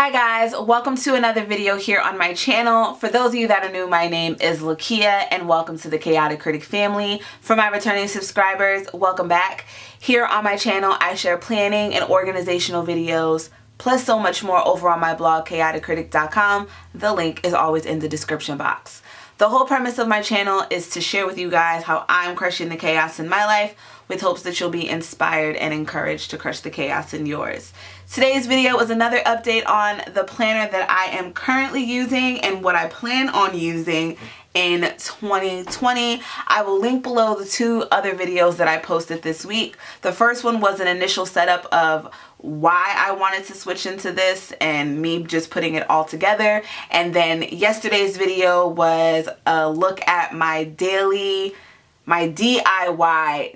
Hi guys, welcome to another video here on my channel. For those of you that are new, my name is Lakia and welcome to the Chaotic Critic family. For my returning subscribers, welcome back. Here on my channel, I share planning and organizational videos, plus so much more over on my blog, chaoticcritic.com. The link is always in the description box. The whole premise of my channel is to share with you guys how I'm crushing the chaos in my life with hopes that you'll be inspired and encouraged to crush the chaos in yours. Today's video is another update on the planner that I am currently using and what I plan on using in 2020. I will link below the two other videos that I posted this week. The first one was an initial setup of why I wanted to switch into this and me just putting it all together. And then yesterday's video was a look at my DIY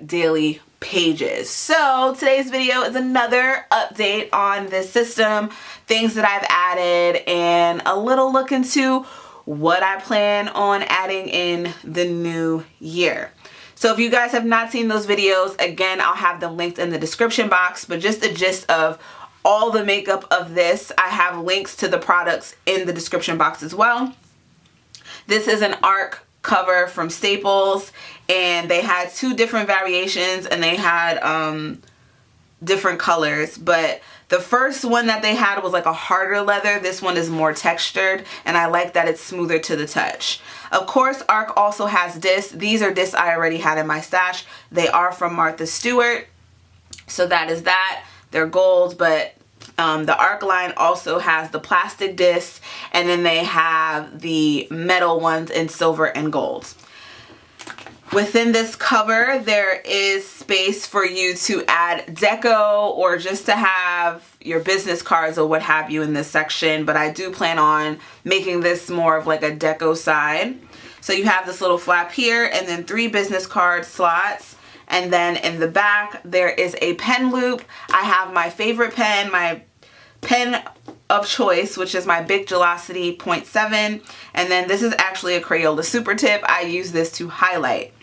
daily pages. So today's video is another update on this system, things that I've added, and a little look into what I plan on adding in the new year. So if you guys have not seen those videos, again, I'll have them linked in the description box, but just the gist of all the makeup of this, I have links to the products in the description box as well. This is an ARC cover from Staples, and they had two different variations and they had different colors, but the first one that they had was like a harder leather. This one is more textured, and I like that it's smoother to the touch. Of course, ARC also has discs. These are discs I already had in my stash. They are from Martha Stewart, so that is that. They're gold, but the ARC line also has the plastic discs, and then they have the metal ones in silver and gold. Within this cover, there is space for you to add deco or just to have your business cards or what have you in this section, but I do plan on making this more of like a deco side. So you have this little flap here and then 3 business card slots. And then in the back, there is a pen loop. I have my favorite pen, my pen of choice, which is my Bic Gelocity 0.7. And then this is actually a Crayola Super Tip. I use this to highlight.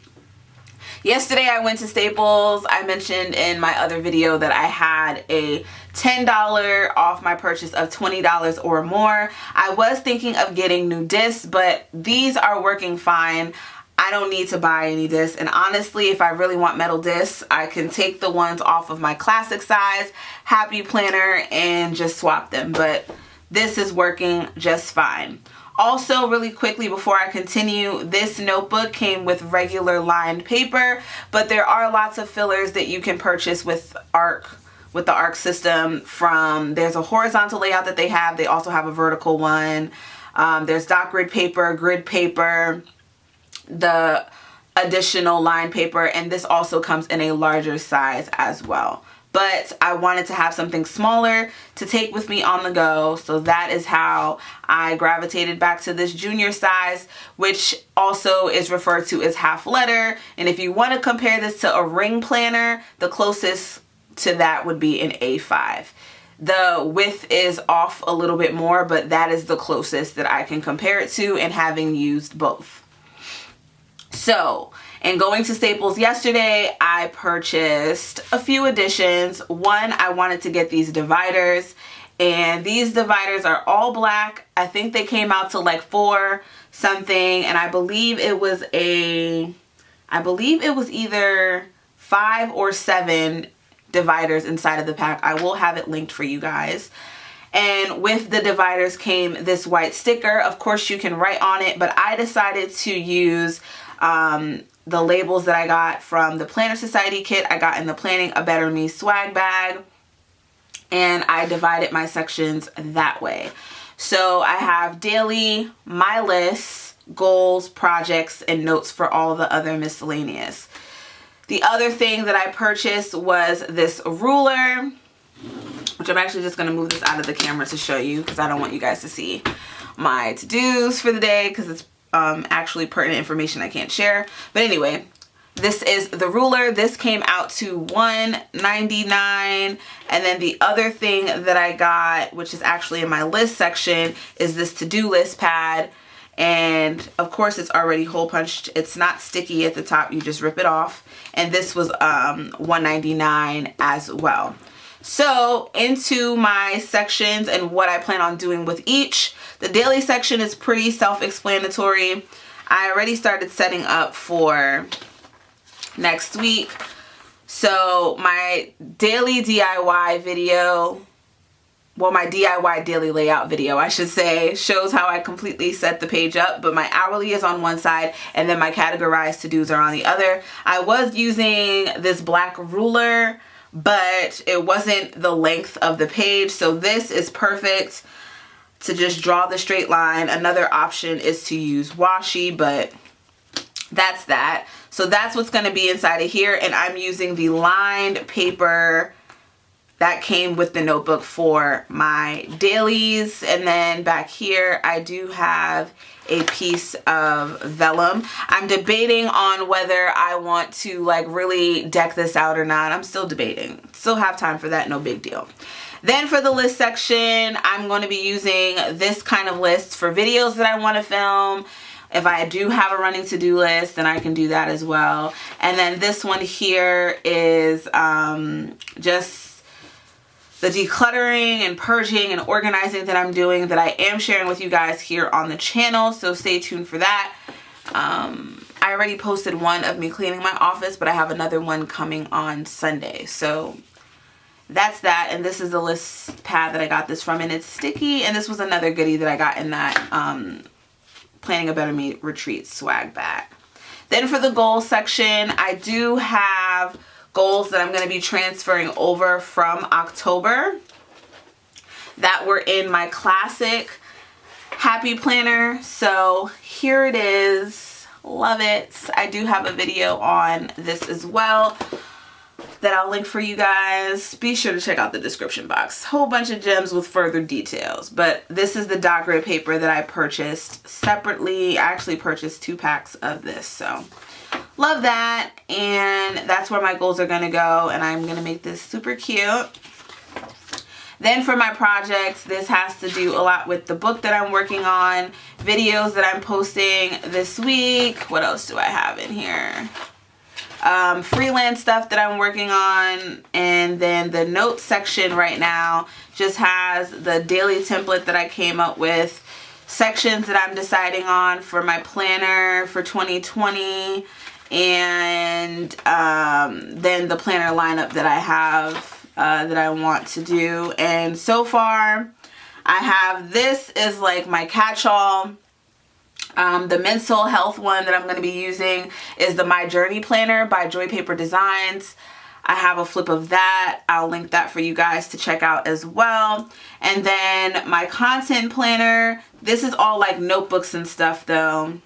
Yesterday I went to Staples. I mentioned in my other video that I had a $10 off my purchase of $20 or more. I was thinking of getting new discs, but these are working fine. I don't need to buy any discs, and honestly, if I really want metal discs, I can take the ones off of my classic size Happy Planner and just swap them, but this is working just fine. Also, really quickly before I continue, this notebook came with regular lined paper, but there are lots of fillers that you can purchase with ARC, with the ARC system. There's a horizontal layout that they have. They also have a vertical one. There's dot grid paper, the additional line paper, and this also comes in a larger size as well. But I wanted to have something smaller to take with me on the go, so that is how I gravitated back to this junior size, which also is referred to as half letter. And if you want to compare this to a ring planner, the closest to that would be an A5. The width is off a little bit more, but that is the closest that I can compare it to, and having used both. So, in going to Staples yesterday, I purchased a few additions. One, I wanted to get these dividers, and these dividers are all black. I think they came out to like $4 something, and I believe it was either 5 or 7 dividers inside of the pack. I will have it linked for you guys. And with the dividers came this white sticker. Of course, you can write on it, but I decided to use the labels that I got from the Planner Society kit I got in the Planning a Better Me swag bag, and I divided my sections that way. So I have daily, my lists, goals, projects, and notes for all the other miscellaneous. The other thing that I purchased was this ruler, which I'm actually just going to move this out of the camera to show you because I don't want you guys to see my to-dos for the day because it's actually pertinent information I can't share. But anyway, this is the ruler. This came out to $1.99. And then the other thing that I got, which is actually in my list section, is this to-do list pad. And of course it's already hole punched. It's not sticky at the top. You just rip it off. And this was $1.99 as well. So into my sections and what I plan on doing with each. The daily section is pretty self-explanatory. I already started setting up for next week. So my daily DIY video, well, my DIY daily layout video, I should say, shows how I completely set the page up, but my hourly is on one side and then my categorized to-dos are on the other. I was using this black ruler, but it wasn't the length of the page, so this is perfect to just draw the straight line. Another option is to use washi, but that's that. So that's what's going to be inside of here, and I'm using the lined paper that came with the notebook for my dailies. And then back here I do have a piece of vellum. I'm debating on whether I want to like really deck this out or not. I'm still debating. Still have time for that, no big deal. Then for the list section, I'm going to be using this kind of list for videos that I want to film. If I do have a running to-do list, then I can do that as well. And then this one here is just the decluttering and purging and organizing that I'm doing, that I am sharing with you guys here on the channel, so stay tuned for that. I already posted one of me cleaning my office, but I have another one coming on Sunday. So that's that, and this is the list pad that I got this from, and it's sticky, and this was another goodie that I got in that Planning a Better Me retreat swag bag. Then for the goals section, I do have goals that I'm going to be transferring over from October that were in my classic happy planner. So here it is. Love it. I do have a video on this as well that I'll link for you guys. Be sure to check out the description box. Whole bunch of gems with further details. But this is the dot grid paper that I purchased separately. I actually purchased 2 packs of this, so love that. And that's where my goals are going to go, and I'm going to make this super cute. Then for my projects, this has to do a lot with the book that I'm working on, videos that I'm posting this week. What else do I have in here? Freelance stuff that I'm working on. And then the notes section right now just has the daily template that I came up with, sections that I'm deciding on for my planner for 2020, and then the planner lineup that I have that I want to do. And so far I have, this is like my catch-all. The mental health one that I'm going to be using is the My Journey Planner by Joy Paper Designs. I have a flip of that. I'll link that for you guys to check out as well. And then my content planner, this is all like notebooks and stuff though.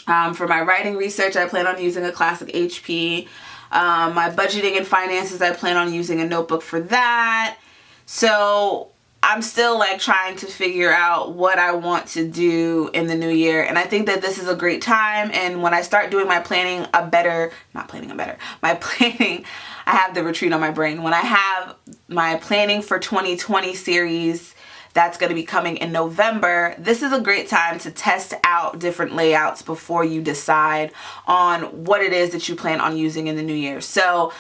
For my writing research, I plan on using a classic HP. My budgeting and finances, I plan on using a notebook for that. So I'm still like trying to figure out what I want to do in the new year, and I think that this is a great time. And when I start doing my planning my planning, I have the retreat on my brain. When I have my planning for 2020 series that's going to be coming in November, this is a great time to test out different layouts before you decide on what it is that you plan on using in the new year. So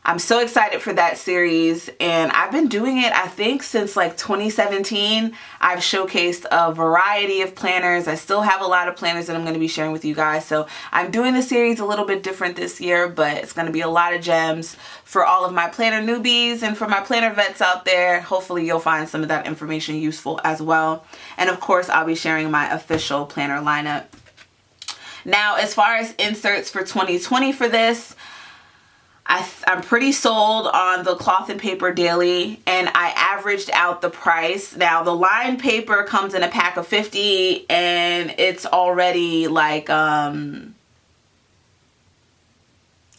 I'm so excited for that series, and I've been doing it, I think, since like 2017. I've showcased a variety of planners. I still have a lot of planners that I'm going to be sharing with you guys. So I'm doing the series a little bit different this year, but it's going to be a lot of gems for all of my planner newbies, and for my planner vets out there. Hopefully you'll find some of that information useful as well. And of course, I'll be sharing my official planner lineup. Now, as far as inserts for 2020 for this, I'm pretty sold on the cloth and paper daily, and I averaged out the price. Now the lined paper comes in a pack of 50, and it's already like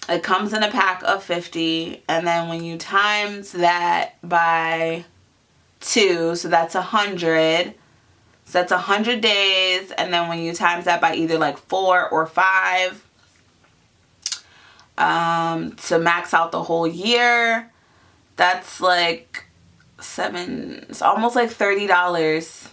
it comes in a pack of 50, and then when you times that by 2, so that's 100. So that's 100 days, and then when you times that by either like 4 or 5 to max out the whole year, that's like it's almost like $30.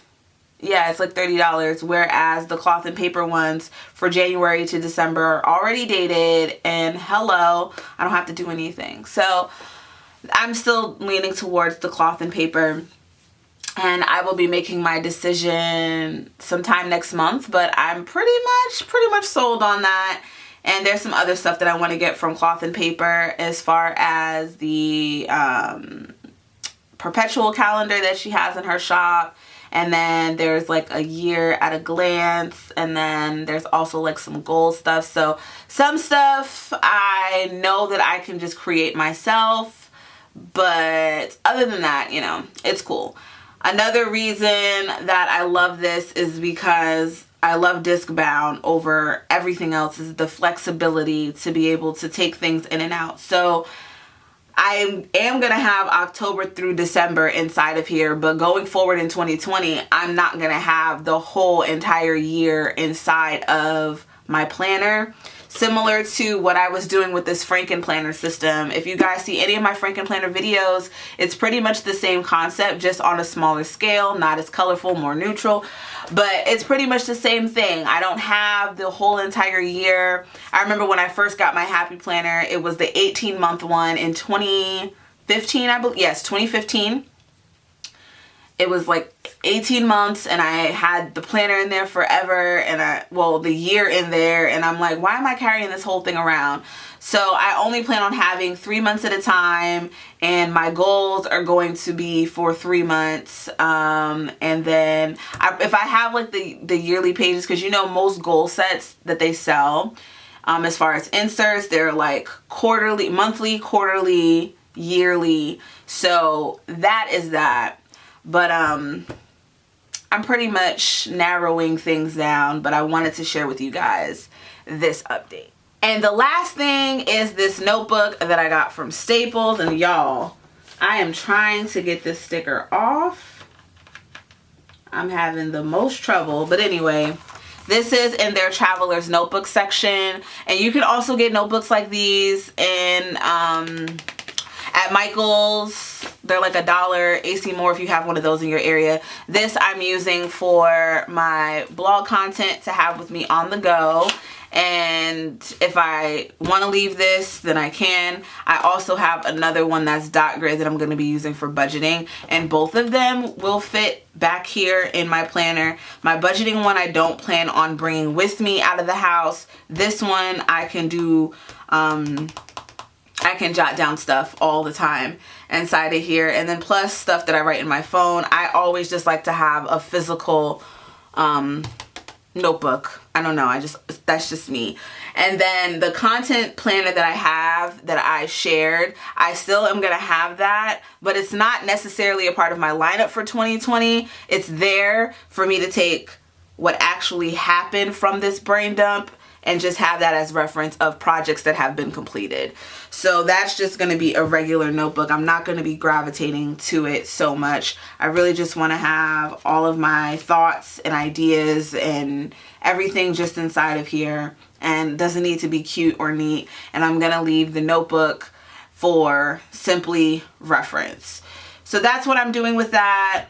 Yeah, it's like $30, whereas the cloth and paper ones for January to December are already dated, and hello, I don't have to do anything. So I'm still leaning towards the cloth and paper, and I will be making my decision sometime next month, but I'm pretty much sold on that. And there's some other stuff that I want to get from cloth and paper, as far as the perpetual calendar that she has in her shop. And then there's like a year at a glance, and then there's also like some gold stuff. So some stuff I know that I can just create myself, but other than that, you know, it's cool. Another reason that I love this is because I love Discbound over everything else, is the flexibility to be able to take things in and out. So I am going to have October through December inside of here, but going forward in 2020, I'm not going to have the whole entire year inside of my planner. Similar to what I was doing with this Franken planner system. If you guys see any of my Franken planner videos, it's pretty much the same concept, just on a smaller scale, not as colorful, more neutral, but it's pretty much the same thing. I don't have the whole entire year. I remember when I first got my Happy Planner, it was the 18-month one in 2015, I believe. Yes, 2015. It was like 18 months, and I had the planner in there forever, and the year in there, and I'm like, why am I carrying this whole thing around? So I only plan on having 3 months at a time, and my goals are going to be for 3 months. And then if I have like the yearly pages, because you know most goal sets that they sell, as far as inserts, they're like quarterly, monthly, quarterly, yearly. So that is that. But I'm pretty much narrowing things down, but I wanted to share with you guys this update. And the last thing is this notebook that I got from Staples. And y'all, I am trying to get this sticker off. I'm having the most trouble. But anyway, this is in their traveler's notebook section. And you can also get notebooks like these in at Michael's. They're like $1, AC Moore if you have one of those in your area. This I'm using for my blog content to have with me on the go. And if I want to leave this, then I can. I also have another one that's dot grid that I'm going to be using for budgeting. And both of them will fit back here in my planner. My budgeting one I don't plan on bringing with me out of the house. This one I can do, I can jot down stuff all the time inside of here. And then plus stuff that I write in my phone. I always just like to have a physical notebook. I don't know, that's just me. And then the content planner that I have, that I shared, I still am gonna have that, but it's not necessarily a part of my lineup for 2020. It's there for me to take what actually happened from this brain dump and just have that as reference of projects that have been completed. So that's just going to be a regular notebook. I'm not going to be gravitating to it so much. I really just want to have all of my thoughts and ideas and everything just inside of here, and doesn't need to be cute or neat. And I'm going to leave the notebook for simply reference. So that's what I'm doing with that.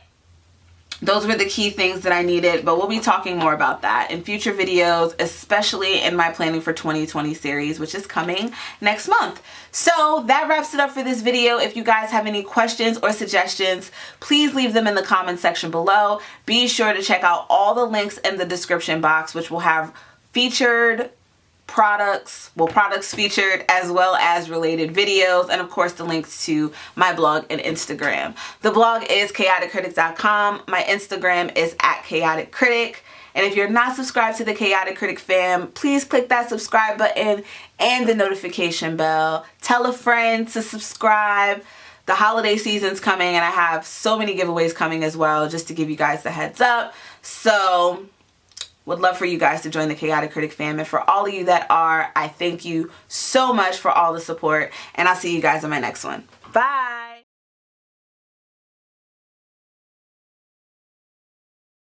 Those were the key things that I needed, but we'll be talking more about that in future videos, especially in my planning for 2020 series, which is coming next month. So that wraps it up for this video. If you guys have any questions or suggestions, please leave them in the comment section below. Be sure to check out all the links in the description box, which will have featured products featured, as well as related videos, and of course the links to my blog and Instagram. The blog is chaoticcritic.com. My Instagram is @chaoticcritic. And if you're not subscribed to the Chaotic Critic fam, please click that subscribe button and the notification bell. Tell a friend to subscribe. The holiday season's coming, and I have so many giveaways coming as well, just to give you guys the heads up. So would love for you guys to join the Chaotic Critic fam. And for all of you that are, I thank you so much for all the support. And I'll see you guys in my next one. Bye.